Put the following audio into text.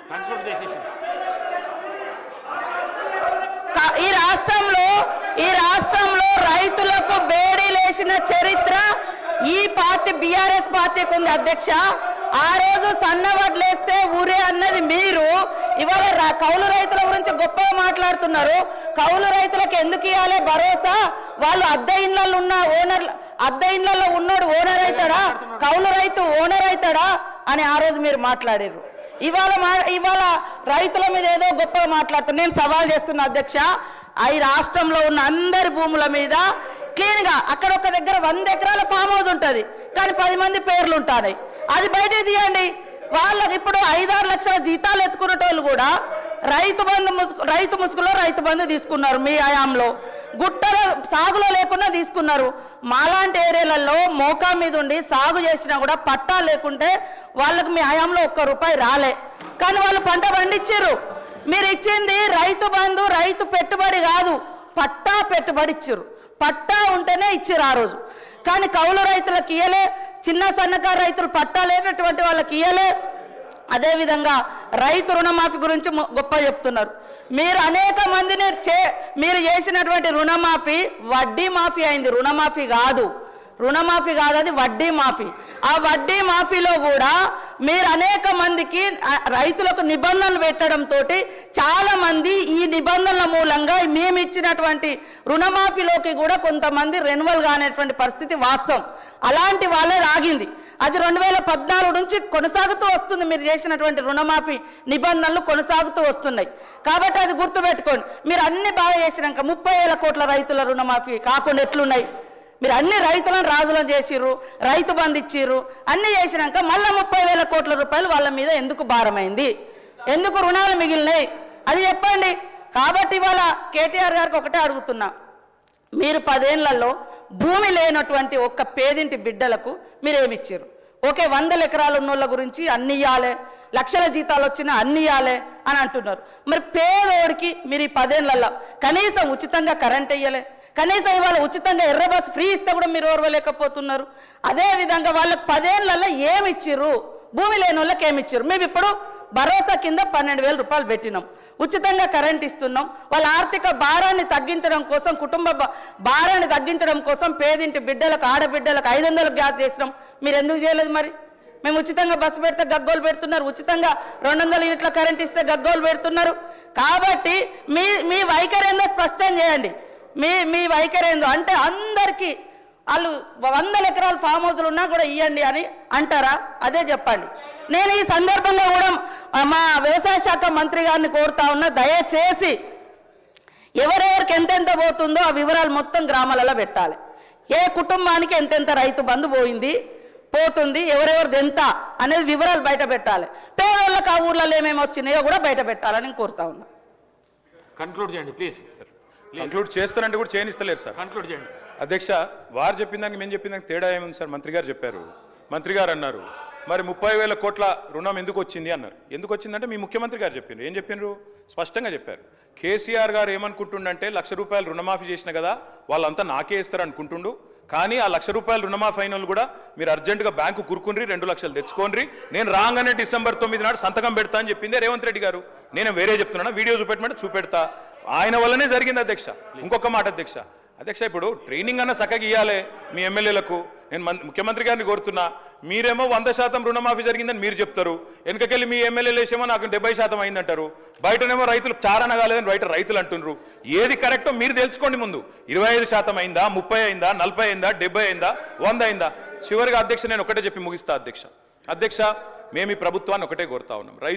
ఈ రాష్ట్రంలో రైతులకు బేడీలేసిన చరిత్ర ఈ పార్టీ బీఆర్ఎస్ పార్టీకి ఉంది అధ్యక్ష. ఆ రోజు సన్నవడ్లేస్తే ఊరే అన్నది మీరు. ఇవాళ కౌలు రైతుల గురించి గొప్పగా మాట్లాడుతున్నారు. కౌలు రైతులకు ఎందుకు ఇవ్వాలి భరోసా? వాళ్ళు అద్దె ఇళ్లలో ఉన్న ఓనర్, అద్దె ఇళ్లలో ఉన్నోడు ఓనర్ అవుతాడా, కౌలు రైతు ఓనర్ అవుతాడా అని ఆ రోజు మీరు మాట్లాడారు. ఇవాళ రైతుల మీద ఏదో గొప్పగా మాట్లాడుతున్నారు. నేను సవాల్ చేస్తున్నా అధ్యక్ష, ఈ రాష్ట్రంలో ఉన్న అందరి భూముల మీద క్లీన్గా అక్కడ ఒక దగ్గర 100 ఎకరాల ఫామ్ హౌస్ ఉంటుంది, కానీ 10 మంది పేర్లు ఉంటాయి. అది బయట తీయండి. వాళ్ళకి ఇప్పుడు 5-6 లక్షల జీతాలు ఎత్తుకునేటోళ్ళు కూడా రైతు ముసుగులో రైతు బంధు తీసుకున్నారు. మీ హయాంలో గుట్టల సాగులో లేకుండా తీసుకున్నారు. మాలాంటి ఏరియాలలో మోకా మీద ఉండి సాగు చేసినా కూడా పట్టా లేకుంటే వాళ్ళకి మీ హయాంలో ₹1 రాలే, కానీ వాళ్ళు పంట పండించారు. మీరు ఇచ్చింది రైతు బంధు, రైతు పెట్టుబడి కాదు, పట్టా పెట్టుబడి ఇచ్చారు. పట్టా ఉంటేనే ఇచ్చారు ఆ రోజు, కానీ కౌలు రైతులకు ఇయ్యలే, చిన్న సన్నకారు రైతులు పట్టా లేనటువంటి వాళ్ళకి ఇయ్యలే. అదేవిధంగా రైతు రుణమాఫీ గురించి గొప్ప చెప్తున్నారు. మీరు అనేక మందిని మీరు చేసినటువంటి రుణమాఫీ వడ్డీ మాఫీ అయింది, రుణమాఫీ కాదు. అది వడ్డీ మాఫీ. ఆ వడ్డీ మాఫీలో కూడా మీరు అనేక మందికి రైతులకు నిబంధనలు పెట్టడంతో చాలా మంది ఈ నిబంధనల మూలంగా మేము ఇచ్చినటువంటి రుణమాఫీలోకి కూడా కొంతమంది రెన్యువల్ కానేటువంటి పరిస్థితి వాస్తవం. అలాంటి వాళ్ళే ఆగింది. అది 2014 నుంచి కొనసాగుతూ వస్తుంది. మీరు చేసినటువంటి రుణమాఫీ నిబంధనలు కొనసాగుతూ వస్తున్నాయి. కాబట్టి అది గుర్తుపెట్టుకోండి. మీరు అన్ని బాగా చేసినాక 30,000 కోట్ల రైతుల రుణమాఫీ కాకుండా ఎట్లున్నాయి? మీరు అన్ని రైతులను రాజులను చేసిర్రు, రైతు బంధు ఇచ్చిర్రు, అన్ని చేసినాక మళ్ళీ 30,000 కోట్ల రూపాయలు వాళ్ళ మీద ఎందుకు భారమైంది? ఎందుకు రుణాలు మిగిలినాయి? అది చెప్పండి. కాబట్టి ఇవాళ కేటీఆర్ గారికి ఒకటే అడుగుతున్నా, మీరు 10 ఏళ్లలో భూమి లేనటువంటి ఒక్క పేదింటి బిడ్డలకు మీరేమిచ్చారు? ఓకే, 100 ఎకరాలు ఉన్నోళ్ళ గురించి అన్ని ఇవ్వాలి, లక్షల జీతాలు వచ్చినా అన్ని ఇవ్వాలి అని అంటున్నారు. మరి పేదోడికి మీరు ఈ 10 ఏళ్లలో కనీసం ఉచితంగా కరెంట్ ఇయ్యలే, కనీసం ఇవాళ ఉచితంగా ఎర్ర బస్సు ఫ్రీ ఇస్తే కూడా మీరు ఓర్వలేకపోతున్నారు. అదేవిధంగా వాళ్ళకి 10 ఏళ్లలో ఏమి ఇచ్చిర్రు? భూమి లేని వాళ్ళకి ఏమి ఇచ్చారు? మేము ఇప్పుడు భరోసా కింద 12,000 రూపాయలు పెట్టినాం, ఉచితంగా కరెంట్ ఇస్తున్నాం. వాళ్ళ ఆర్థిక భారాన్ని తగ్గించడం కోసం, కుటుంబ భారాన్ని తగ్గించడం కోసం పేదింటి బిడ్డలకు, ఆడబిడ్డలకు 500 గ్యాస్ చేసినాం. మీరు ఎందుకు చేయలేదు? మరి మేము ఉచితంగా బస్సు పెడితే గగ్గోలు పెడుతున్నారు, ఉచితంగా 200 యూనిట్ల కరెంట్ ఇస్తే గగ్గోలు పెడుతున్నారు. కాబట్టి మీ వైఖరి ఏందో స్పష్టం చేయండి. మీ వైఖరి ఏందో అంటే అందరికీ వాళ్ళు 100 ఎకరాల ఫామ్ హౌస్లు ఉన్నా కూడా ఇవ్వండి అని అంటారా? అదే చెప్పండి. నేను ఈ సందర్భంగా కూడా మా వ్యవసాయ శాఖ మంత్రి గారిని కోరుతా ఉన్నా, దయచేసి ఎవరెవరికి ఎంతెంత పోతుందో ఆ వివరాలు మొత్తం గ్రామాలలో పెట్టాలి. ఏ కుటుంబానికి ఎంతెంత రైతు బంధు పోతుంది, ఎవరెవరిది ఎంత అనేది వివరాలు బయట పెట్టాలి. పేదవాళ్ళకి ఆ ఊర్లలో ఏమేమి వచ్చినాయో కూడా బయట పెట్టాలని కోరుతా ఉన్నా. కన్క్లూడ్ చేయండి ప్లీజ్. కంక్లూడ్ చేస్తారంటే కూడా చేయనిస్తలేరు సార్. కన్క్లూడ్ చేయండి అధ్యక్ష. వారు చెప్పిన దానికి మేము చెప్పిన దానికి తేడా ఏముంది సార్? మంత్రి గారు చెప్పారు, మంత్రి గారు అన్నారు మరి 30,000 కోట్ల రుణం ఎందుకు వచ్చింది అన్నారు. ఎందుకు వచ్చిందంటే మీ ముఖ్యమంత్రి గారు చెప్పిండ్రు. ఏం చెప్పిండ్రు? స్పష్టంగా చెప్పారు. కేసీఆర్ గారు ఏమనుకుంటుండంటే ₹1,00,000 రుణమాఫీ చేసిన కదా వాళ్ళంతా నాకే ఇస్తారు అనుకుంటుండు, కానీ ఆ ₹1,00,000 రుణమాఫీ అయిన వాళ్ళు కూడా మీరు అర్జెంటుగా బ్యాంకు కురుకుండ్రి, 2 లక్షలు తెచ్చుకోండి, నేను రాగానే డిసెంబర్ 9 నాడు సంతకం పెడతా అని చెప్పిందే రేవంత్ రెడ్డి గారు. నేను వేరే చెప్తున్నాను, వీడియో చూపెట్టమంటే చూపెడతా. ఆయన వల్లనే జరిగింది అధ్యక్ష. ఇంకొక మాట అధ్యక్ష, ఇప్పుడు ట్రైనింగ్ అన్న చక్కగా ఇవ్వాలి మీ ఎమ్మెల్యేలకు. నేను ముఖ్యమంత్రి గారిని కోరుతున్నా, మీరేమో 100% రుణమాఫీ జరిగిందని మీరు చెప్తారు, వెనకకెళ్ళి మీ ఎమ్మెల్యేలు వేసేమో నాకు 70% అయిందంటారు, బయటనేమో రైతులు చారణ కాలేదని బయట రైతులు అంటున్నారు. ఏది కరెక్టో మీరు తెలుసుకోండి. ముందు 25% అయిందా, 30 అయిందా, 40 అయిందా, 70 అయిందా, 100 అయిందా? చివరిగా అధ్యక్ష నేను ఒకటే చెప్పి ముగిస్తా అధ్యక్ష. మేము ఈ ప్రభుత్వాన్ని ఒకటే కోరుతా ఉన్నాం, రైతు